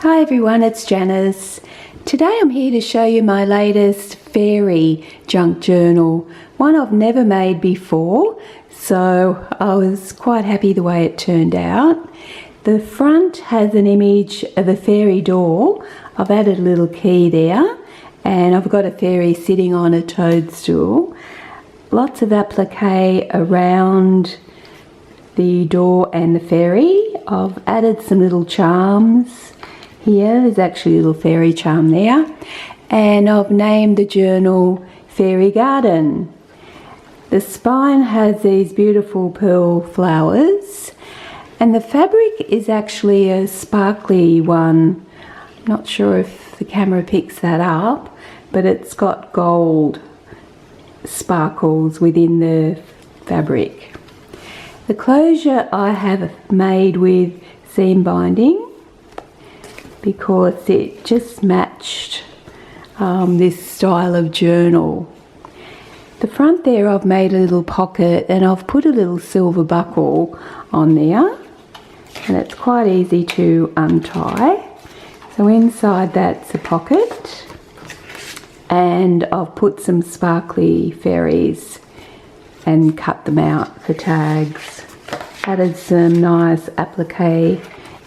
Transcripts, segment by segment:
Hi everyone, it's Janice. Today I'm here to show you my latest fairy junk journal, one I've never made before, so I was quite happy the way it turned out. The front has an image of a fairy door. I've added a little key there, and I've got a fairy sitting on a toadstool. Lots of applique around the door and the fairy. I've added some little charms here. There's actually a little fairy charm there, and I've named the journal Fairy Garden. The spine has these beautiful pearl flowers, and the fabric is actually a sparkly one. I'm not sure if the camera picks that up, but it's got gold sparkles within the fabric. The closure I have made with seam binding because it just matched this style of journal. The front there I've made a little pocket, and I've put a little silver buckle on there, and it's quite easy to untie. So inside that's a pocket, and I've put some sparkly fairies and cut them out for tags. Added some nice applique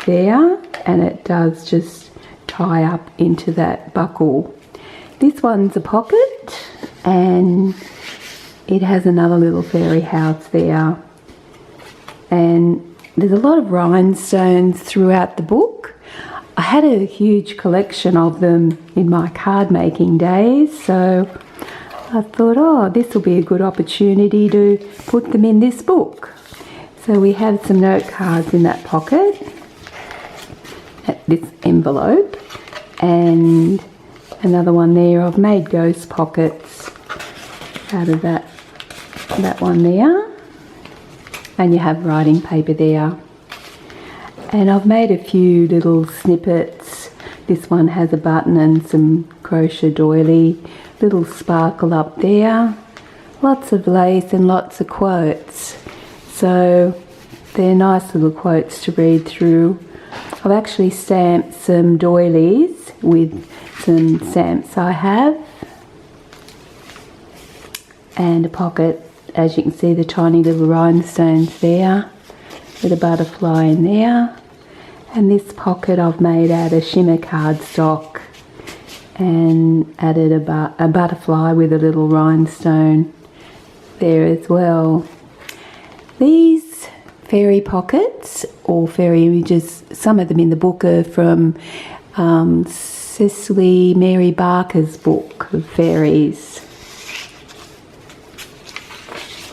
there, and it does just tie up into that buckle. This one's a pocket, and it has another little fairy house there, and there's a lot of rhinestones throughout the book. I had a huge collection of them in my card making days, so I thought, oh, this will be a good opportunity to put them in this book. So we have some note cards in that pocket, this envelope, and another one there. I've made ghost pockets out of that one there, and you have writing paper there. And I've made a few little snippets. This one has a button and some crochet doily, little sparkle up there, lots of lace and lots of quotes. So they're nice little quotes to read through. I've actually stamped some doilies with some stamps I have, and a pocket. As you can see, the tiny little rhinestones there with a butterfly in there. And this pocket I've made out of shimmer cardstock and added a butterfly with a little rhinestone there as well. These fairy pockets, or fairy images, some of them in the book are from Cecily Mary Barker's book of fairies.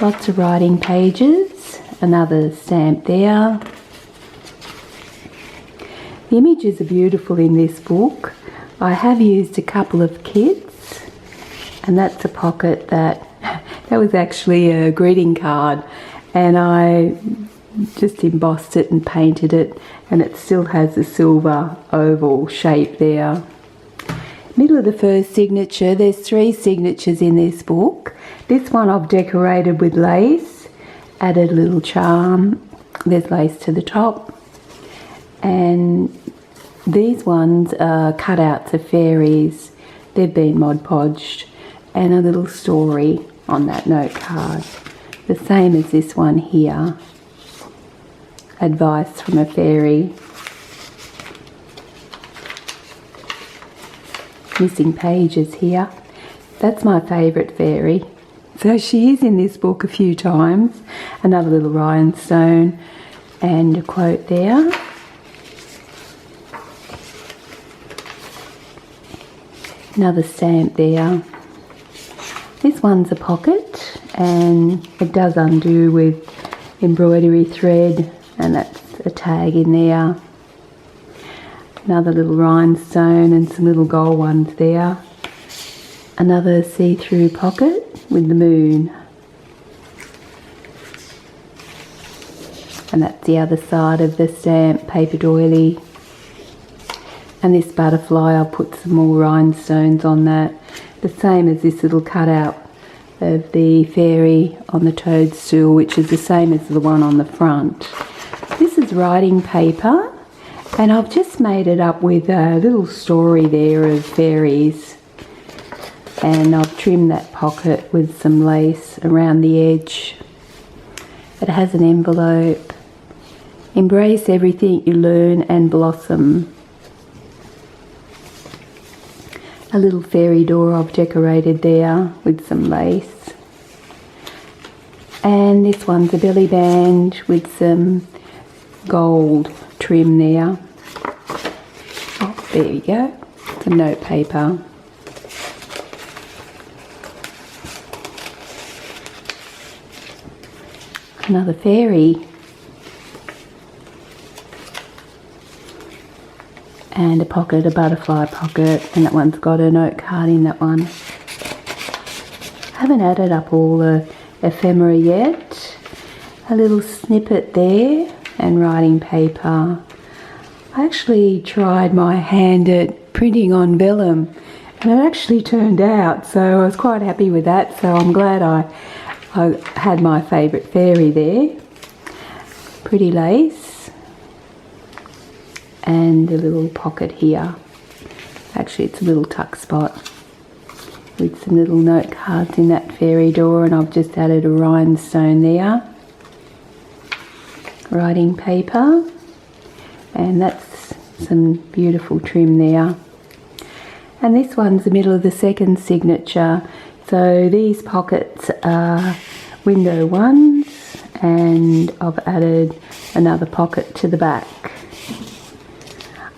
Lots of writing pages, another stamp there. The images are beautiful in this book. I have used a couple of kits, and that's a pocket that was actually a greeting card, and I just embossed it and painted it, and it still has a silver oval shape there. Middle of the first signature, there's 3 signatures in this book. This one I've decorated with lace, added a little charm, there's lace to the top, and these ones are cutouts of fairies. They've been Mod Podged, and a little story on that note card. The same as this one here. Advice from a fairy. Missing pages here. That's my favourite fairy. So she is in this book a few times. Another little rhinestone and a quote there. Another stamp there. This one's a pocket, and it does undo with embroidery thread, and that's a tag in there. Another little rhinestone and some little gold ones there. Another see-through pocket with the moon. And that's the other side of the stamp paper doily. And this butterfly, I'll put some more rhinestones on that. The same as this little cutout of the fairy on the toadstool, which is the same as the one on the front. This is writing paper, And I've just made it up with a little story there of fairies. And I've trimmed that pocket with some lace around the edge. It has an envelope. Embrace everything you learn and blossom. A little fairy door I've decorated there with some lace. And this one's a belly band with some gold trim there. Oh, there you go. Some note paper. Another fairy. And a pocket, a butterfly pocket, and that one's got a note card in that one. I haven't added up all the ephemera yet. A little snippet there and writing paper. I actually tried my hand at printing on vellum and it actually turned out, so I was quite happy with that. So I'm glad I had my favourite fairy there. Pretty lace. And a little pocket here. Actually it's a little tuck spot with some little note cards in that fairy door, and I've just added a rhinestone there. Writing paper, and that's some beautiful trim there. And this one's the middle of the second signature. So these pockets are window ones, and I've added another pocket to the back.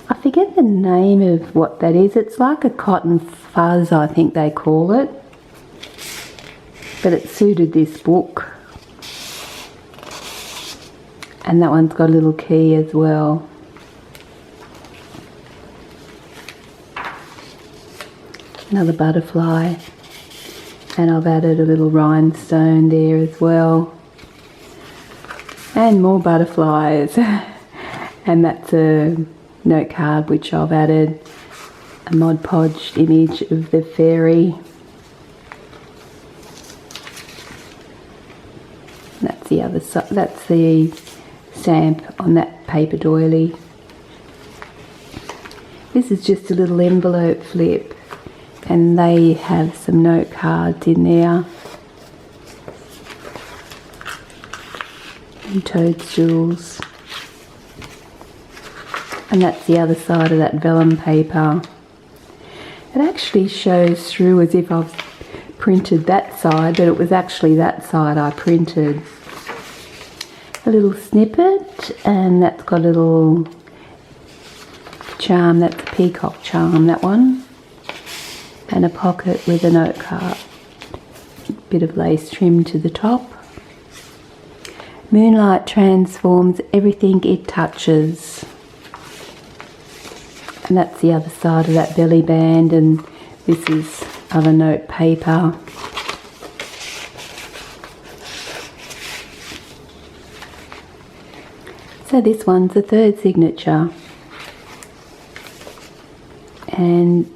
I forget the name of what that is. It's like a cotton fuzz, I think they call it. But it suited this book. And that one's got a little key as well. Another butterfly. And I've added a little rhinestone there as well. And more butterflies. And that's a note card which I've added a Mod Podge image of the fairy. That's the other side, that's the stamp on that paper doily. This is just a little envelope flip, and they have some note cards in there. And toadstools. And that's the other side of that vellum paper. It actually shows through as if I've printed that side, but it was actually that side I printed. A little snippet, and that's got a little charm, that's a peacock charm, that one. And a pocket with a note card. Bit of lace trim to the top. Moonlight transforms everything it touches. And that's the other side of that belly band, and this is other note paper. So this one's the third signature. And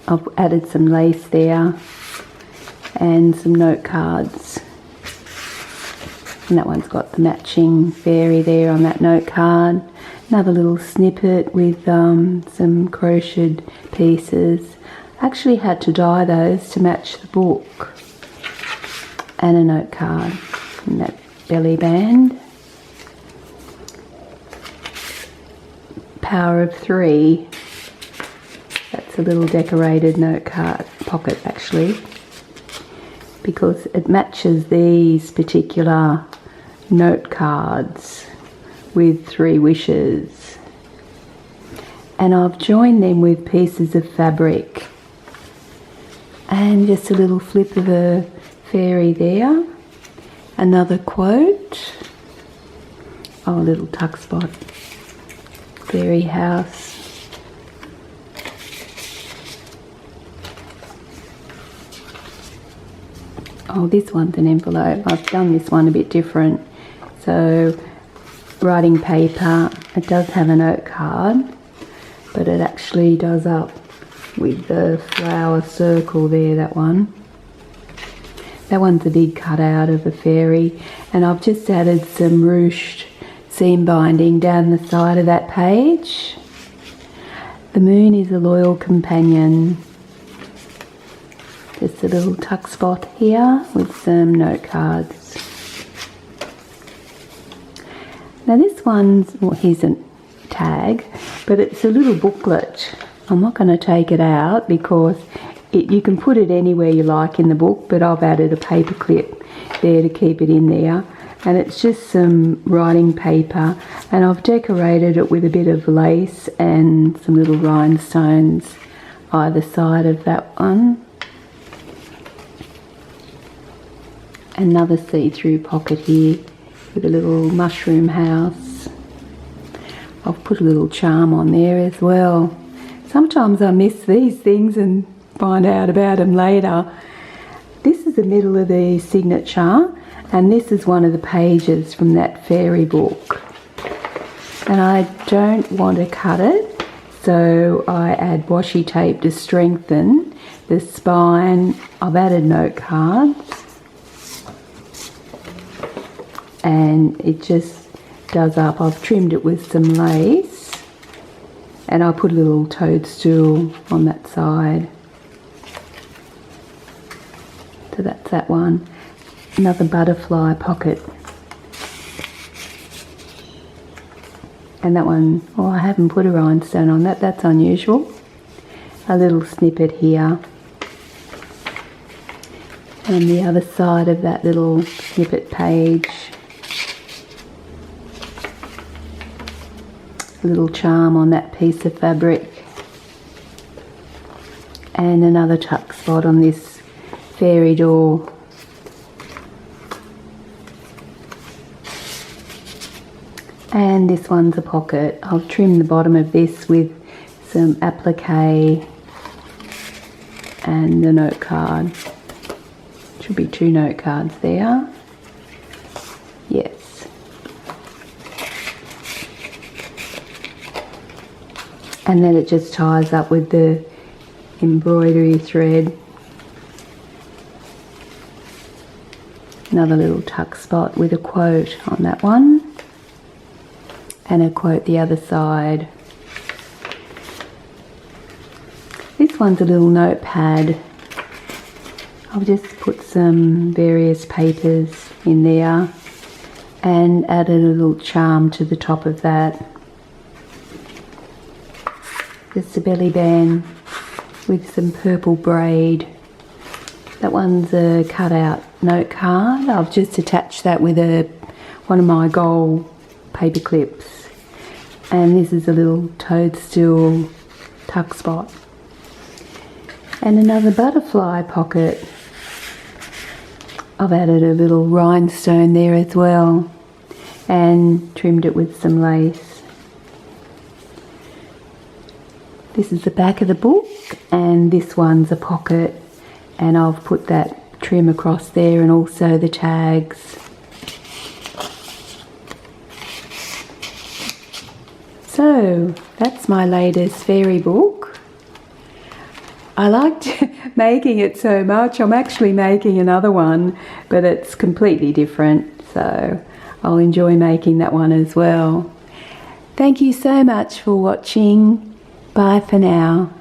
I've added some lace there and some note cards. And that one's got the matching fairy there on that note card. Another little snippet with some crocheted pieces. I actually had to dye those to match the book. And a note card and that belly band. Power of 3. That's a little decorated note card pocket actually, because it matches these particular note cards with 3 wishes, and I've joined them with pieces of fabric, and just a little flip of a fairy there, another quote, oh, a little tuck spot, fairy house, oh, this one's an envelope. I've done this one a bit different. So writing paper, it does have a note card, but it actually does up with the flower circle there, that one. That one's a big cutout of a fairy, and I've just added some ruched seam binding down the side of that page. The moon is a loyal companion. Just a little tuck spot here with some note cards. Now this one's, well, here's a tag, but it's a little booklet. I'm not going to take it out because you can put it anywhere you like in the book, but I've added a paper clip there to keep it in there. And it's just some writing paper, and I've decorated it with a bit of lace and some little rhinestones either side of that one. Another see-through pocket here with a little mushroom house. I've put a little charm on there as well. Sometimes I miss these things and find out about them later. This is the middle of the signature, and this is one of the pages from that fairy book. And I don't want to cut it, so I add washi tape to strengthen the spine. I've added note cards, and it just does up. I've trimmed it with some lace, and I put a little toadstool on that side. So that's that one. Another butterfly pocket. And that one, oh, I haven't put a rhinestone on that. That's unusual. A little snippet here. And the other side of that little snippet page. A little charm on that piece of fabric. And another tuck spot on this fairy door. And this one's a pocket. I've trimmed the bottom of this with some applique and the note card. Should be 2 note cards there. Yes. And then it just ties up with the embroidery thread. Another little tuck spot with a quote on that one. And a quote the other side. This one's a little notepad. I've just put some various papers in there and added a little charm to the top of that. Just a belly band with some purple braid. That one's a cut out note card. I've just attached that with one of my gold paper clips. And this is a little toadstool tuck spot. And another butterfly pocket. I've added a little rhinestone there as well and trimmed it with some lace. This is the back of the book, and this one's a pocket, and I've put that trim across there and also the tags. So that's my latest fairy book. I liked making it so much. I'm actually making another one, but it's completely different, so I'll enjoy making that one as well. Thank you so much for watching. Bye for now.